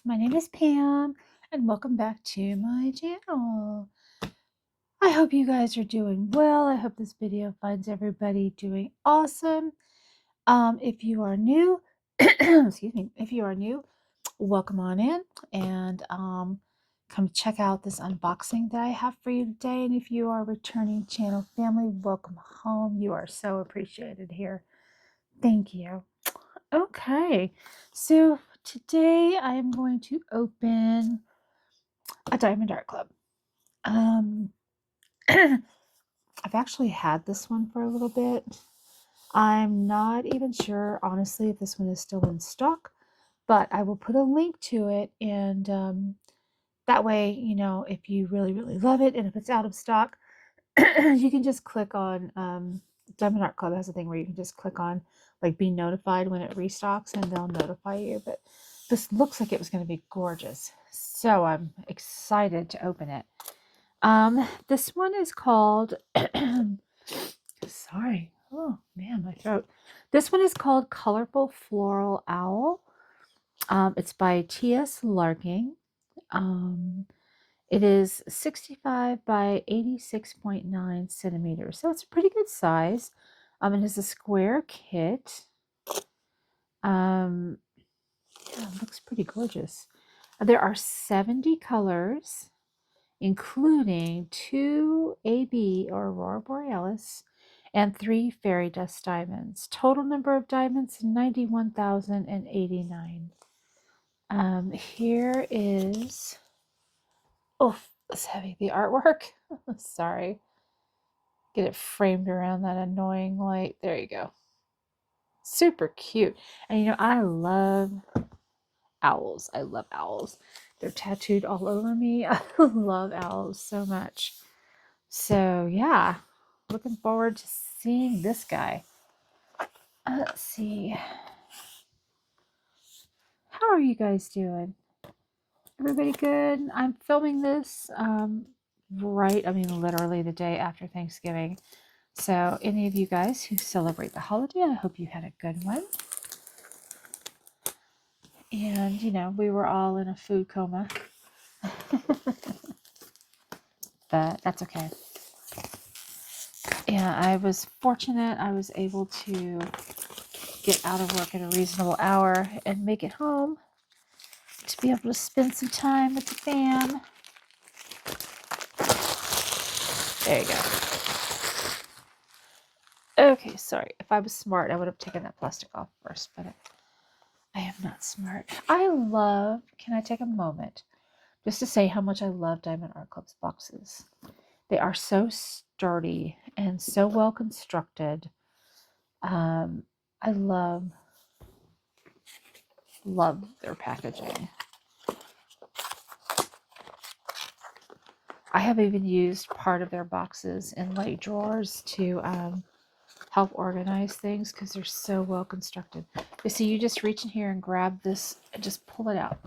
my name is Pam, and welcome back to my channel. I hope you guys are doing well. I hope this video finds everybody doing awesome. If you are new, excuse me, if you are new, welcome on in and come check out this unboxing that I have for you today. And if you are a returning channel family, welcome home. You are so appreciated here. Thank you. Okay, so today I am going to open a Diamond Art Club. I've actually had this one for a little bit. I'm not even sure, honestly, if this one is still in stock, but I will put a link to it, and that way, you know, if you really, really love it, and if it's out of stock, you can just click on, Diamond Art Club has a thing where you can just click on, like, be notified when it restocks, and they'll notify you, but this looks like it was going to be gorgeous, so I'm excited to open it. This one is called, sorry, oh man, my throat. This one is called Colorful Floral Owl. It's by T.S. Larking. It is 65 by 86.9 centimeters, so it's a pretty good size. It is a square kit. Yeah, it looks pretty gorgeous. There are 70 colors, including 2 AB or Aurora Borealis and 3 fairy dust diamonds. Total number of diamonds 91,089. Here is, oh, that's heavy, the artwork. Sorry. Get it framed around that annoying light. There you go. Super cute. And you know, I love owls. I love owls. They're tattooed all over me. I love owls so much. So yeah, looking forward to seeing this guy. Let's see. How are you guys doing? Everybody good? I'm filming this literally the day after Thanksgiving. So any of you guys who celebrate the holiday, I hope you had a good one. And, you know, we were all in a food coma. But that's okay. Yeah, I was fortunate. I was able to get out of work at a reasonable hour and make it home to be able to spend some time with the fam. There you go. Okay, sorry. If I was smart, I would have taken that plastic off first, but I am not smart. Can I take a moment just to say how much I love Diamond Art Club's boxes? They are so sturdy and so well constructed. I love their packaging. I have even used part of their boxes in like drawers to help organize things because they're so well constructed. You see, you just reach in here and grab this and just pull it out.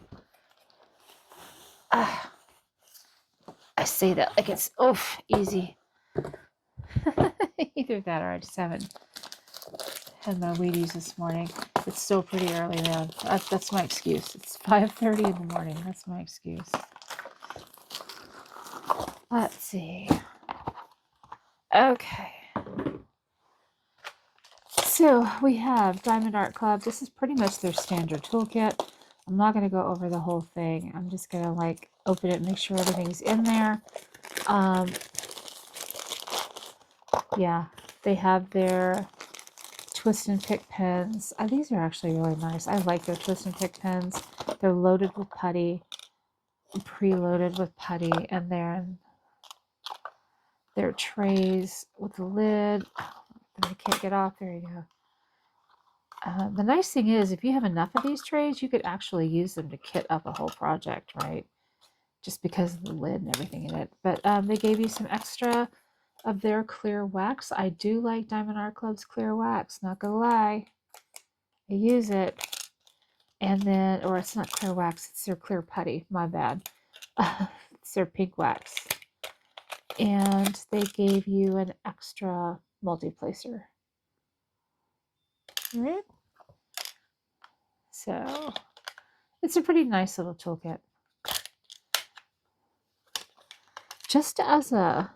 I say that like it's easy. Either that or I just haven't had my Wheaties this morning. It's still pretty early though. That's my excuse. It's 5:30 in the morning. That's my excuse. Let's see. Okay. So we have Diamond Art Club. This is pretty much their standard toolkit. I'm not going to go over the whole thing. I'm just going to like open it and make sure everything's in there. Yeah, they have their twist and pick pens. These are actually really nice. I like their twist and pick pens. They're loaded with putty, preloaded with putty, and then their trays with the lid that I can't get off. There you go. The nice thing is, if you have enough of these trays, you could actually use them to kit up a whole project, right? Just because of the lid and everything in it. But they gave you some extra of their clear wax. I do like Diamond Art Club's clear wax, not gonna lie. I use it. And then, or it's not clear wax, it's their clear putty, my bad. It's their pink wax. And they gave you an extra multi-placer. Right? So, It's a pretty nice little toolkit. Just as a,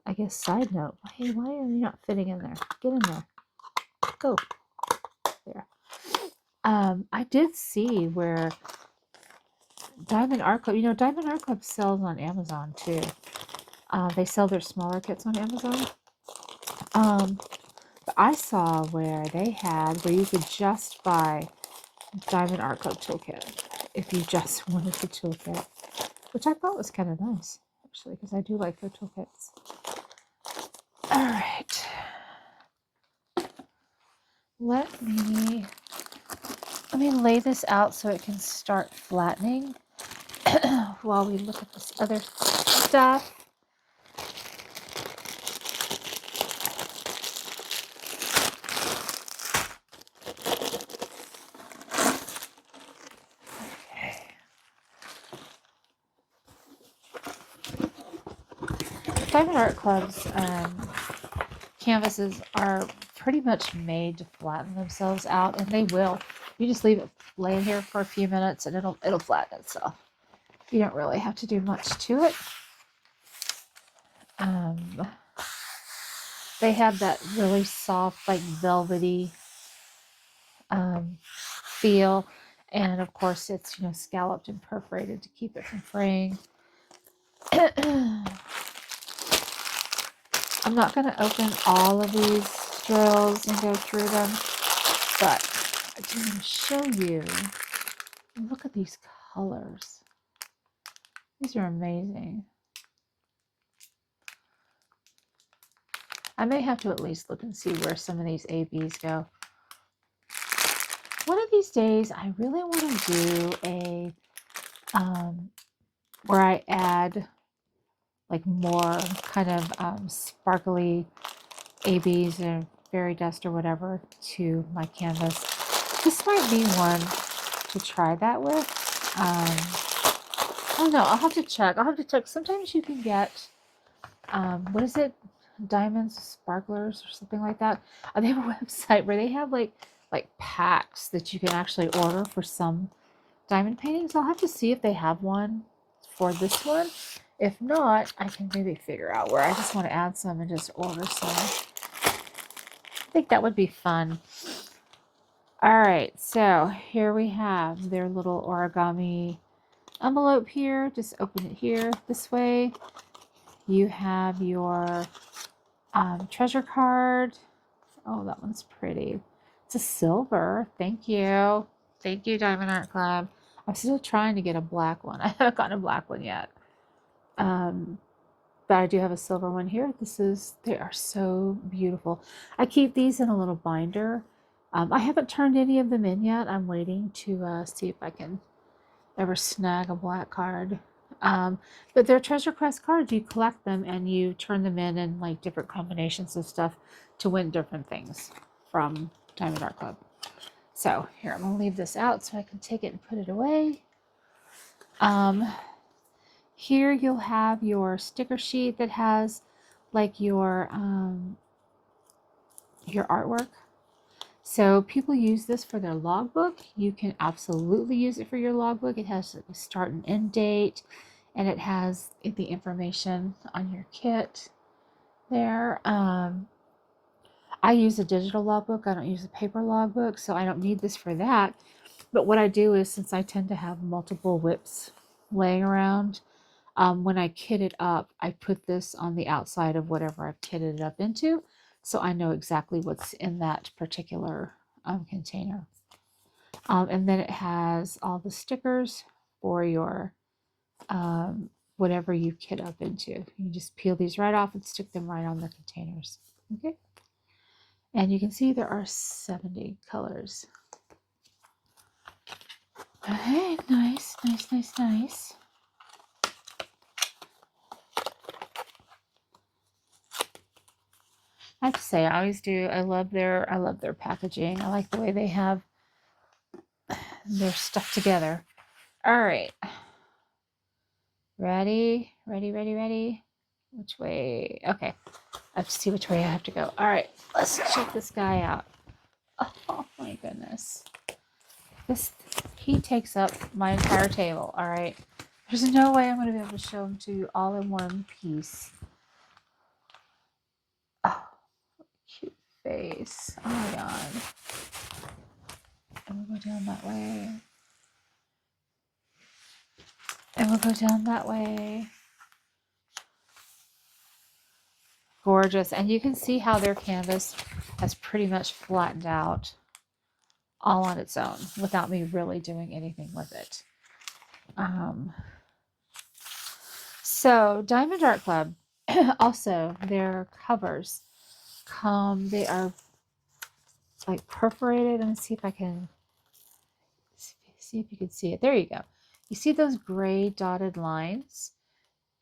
I guess, side note. Hey, why are you not fitting in there? Get in there. Go. There. I did see where Diamond Art Club, Diamond Art Club sells on Amazon too. They sell their smaller kits on Amazon. But I saw where you could just buy Diamond Art Club toolkit if you just wanted the toolkit, which I thought was kind of nice, actually, because I do like their toolkits. All right. Let me lay this out so it can start flattening while we look at this other stuff. Diamond Art Club's canvases are pretty much made to flatten themselves out, and they will. You just leave it laying here for a few minutes, and it'll flatten itself. You don't really have to do much to it. They have that really soft, like velvety feel, and of course, it's scalloped and perforated to keep it from fraying. I'm not going to open all of these drills and go through them, but I do want to show you. Look at these colors. These are amazing. I may have to at least look and see where some of these ABs go. One of these days, I really want to do a where I add like more kind of sparkly ABs or fairy dust or whatever to my canvas. This might be one to try that with. Oh no, I'll have to check. Sometimes you can get, what is it? Diamonds, sparklers, or something like that. They have a website where they have like packs that you can actually order for some diamond paintings. I'll have to see if they have one for this one. If not, I can maybe figure out where I just want to add some and just order some. I think that would be fun. All right, so here we have their little origami envelope here. Just open it here this way. You have your treasure card. Oh, that one's pretty. It's a silver. Thank you. Thank you, Diamond Art Club. I'm still trying to get a black one. I haven't gotten a black one yet. But I do have a silver one here. They are so beautiful. I keep these in a little binder. I haven't turned any of them in yet. I'm waiting to see if I can ever snag a black card. But they're treasure quest cards. You collect them and you turn them in like different combinations of stuff to win different things from Diamond Art Club. So here, I'm gonna leave this out so I can take it and put it away. Here you'll have your sticker sheet that has like your artwork. So people use this for their logbook. You can absolutely use it for your logbook. It has a start and end date, and it has the information on your kit there. I use a digital logbook. I don't use a paper logbook, so I don't need this for that. But what I do is, since I tend to have multiple whips laying around, when I kit it up, I put this on the outside of whatever I've kitted it up into, so I know exactly what's in that particular container. And then it has all the stickers for your whatever you kit up into. You just peel these right off and stick them right on the containers. Okay. And you can see there are 70 colors. Okay, nice, nice, nice, nice. I have to say, I always do. I love their packaging. I like the way they have their stuff together. All right. Ready? Ready, ready, ready? Which way? Okay. I have to see which way I have to go. All right. Let's check this guy out. Oh my goodness. This, he takes up my entire table, all right? There's no way I'm going to be able to show them to you all in one piece. Oh, cute face. Oh my god. And we'll go down that way. And we'll go down that way. Gorgeous. And you can see how their canvas has pretty much flattened out all on its own without me really doing anything with it. So Diamond Art Club, also their covers come, they are like perforated. Let me see if I can see if you can see it. There you go. You see those gray dotted lines?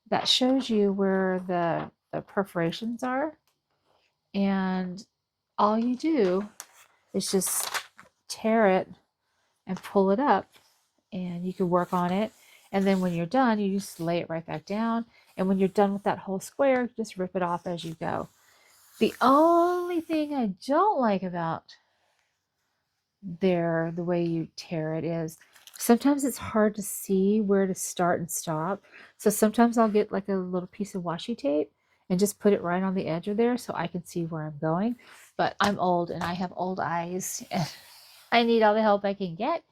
That shows you where the perforations are. And all you do is just tear it and pull it up, and you can work on it. And then when you're done, you just lay it right back down. And when you're done with that whole square, just rip it off as you go. The only thing I don't like about the way you tear it is sometimes it's hard to see where to start and stop. So sometimes I'll get like a little piece of washi tape and just put it right on the edge of there so I can see where I'm going. But I'm old and I have old eyes and I need all the help I can get.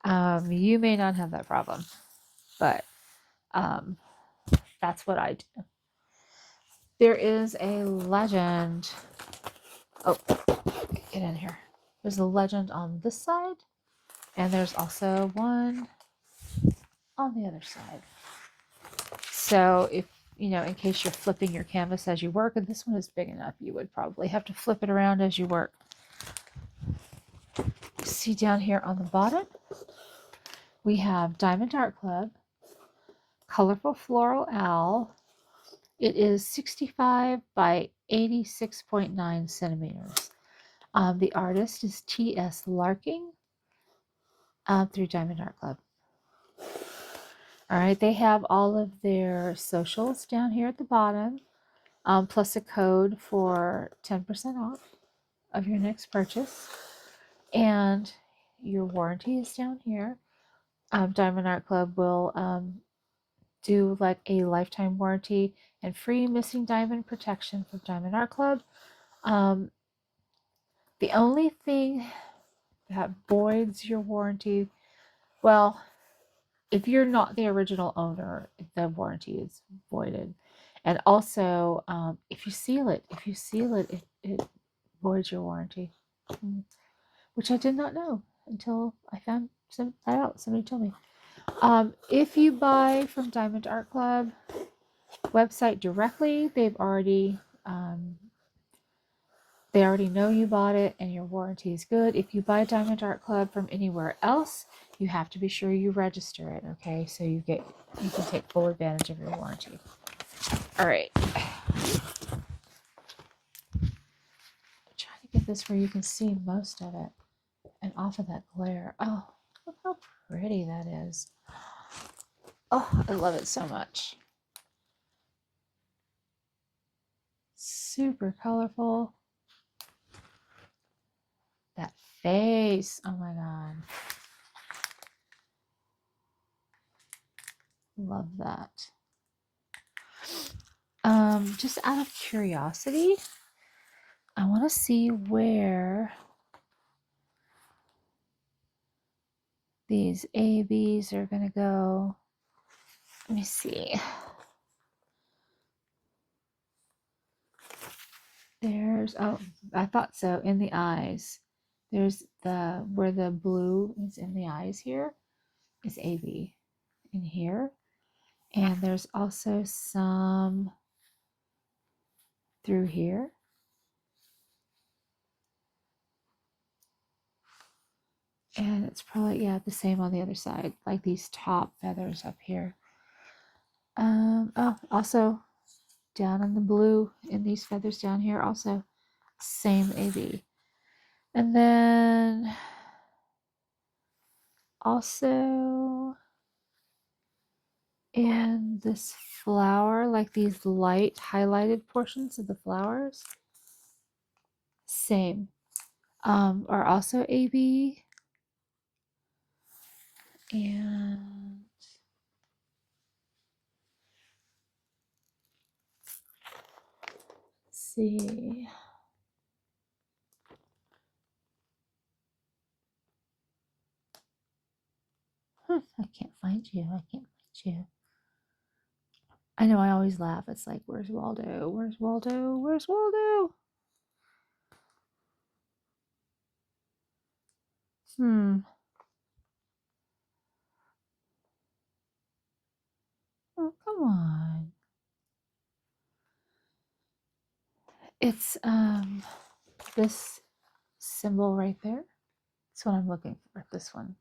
You may not have that problem, but that's what I do. There is a legend. Oh, get in here. There's a legend on this side, and there's also one on the other side. So if, you know, in case you're flipping your canvas as you work, and this one is big enough, you would probably have to flip it around as you work. See down here on the bottom, we have Diamond Art Club, Colorful Floral Owl. It is 65 by 86.9 centimeters. The artist is T.S. Larking through Diamond Art Club. All right, they have all of their socials down here at the bottom, plus a code for 10% off of your next purchase. And your warranty is down here. Diamond Art Club will do like a lifetime warranty and free missing diamond protection from Diamond Art Club. The only thing that voids your warranty, well, if you're not the original owner, the warranty is voided. And also, if you seal it, it voids your warranty, which I did not know until I found that out. Somebody told me. If you buy from Diamond Art Club website directly, they already know you bought it and your warranty is good. If you buy Diamond Art Club from anywhere else, you have to be sure you register it, okay? So you can take full advantage of your warranty. All right. I'm trying to get this where you can see most of it and off of that glare. Oh, look how pretty that is. Oh, I love it so much. Super colorful. That face. Oh my God. Love that. Just out of curiosity, I want to see where these ABs are going to go. Let me see. There's, oh, I thought so, in the eyes. There's where the blue is in the eyes here is AB in here. And there's also some through here. And it's probably, yeah, the same on the other side, like these top feathers up here. Oh, also down in the blue in these feathers down here, also same AB. And then also in this flower, like these light highlighted portions of the flowers, same, are also AB. And let's see. I can't find you. I can't find you. I know I always laugh. It's like, where's Waldo? Where's Waldo? Where's Waldo? Hmm. Oh, come on. It's this symbol right there. That's what I'm looking for. This one.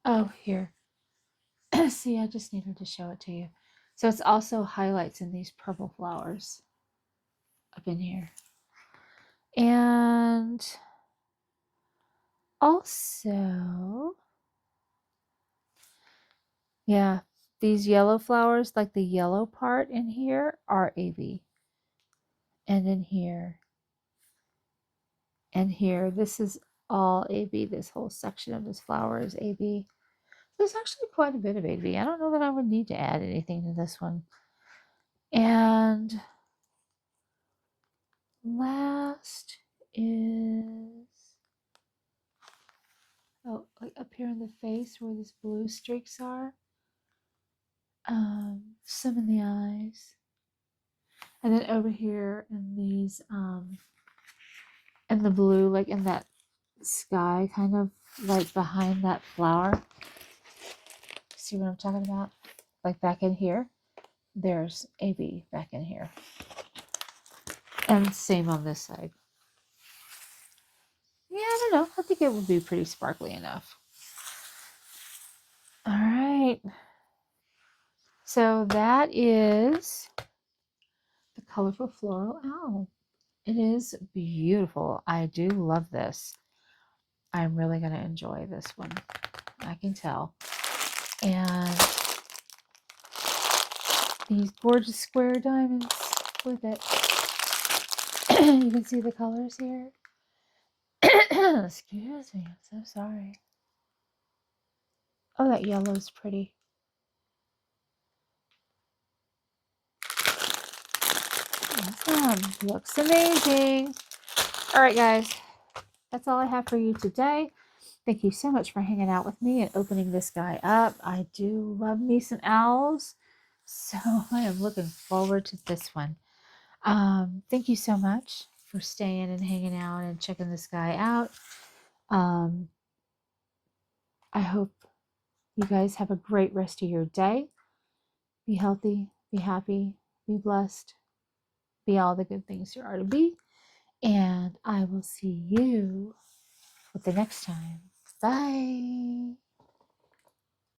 Oh, here. See, I just needed to show it to you. So it's also highlights in these purple flowers up in here. And also, yeah, these yellow flowers, like the yellow part in here, are AB. And in here, and here, this is all AB. This whole section of this flower is AB. There's actually quite a bit of AB. I don't know that I would need to add anything to this one. And last is, oh, like up here in the face where these blue streaks are. Some in the eyes. And then over here in these, in the blue, like in that sky, kind of like behind that flower. See what I'm talking about? Like back in here, there's AB back in here. And same on this side. Yeah, I don't know. I think it would be pretty sparkly enough. All right. So that is the colorful floral owl. It is beautiful. I do love this. I'm really going to enjoy this one. I can tell. And these gorgeous square diamonds with it. You can see the colors here. Excuse me, I'm so sorry. Oh, that yellow is pretty. Awesome. Looks amazing. All right, guys. That's all I have for you today. Thank you so much for hanging out with me and opening this guy up. I do love me some owls, so I am looking forward to this one. Thank you so much for staying and hanging out and checking this guy out. I hope you guys have a great rest of your day. Be healthy, be happy, be blessed, be all the good things you are to be. And I will see you with the next time. Bye.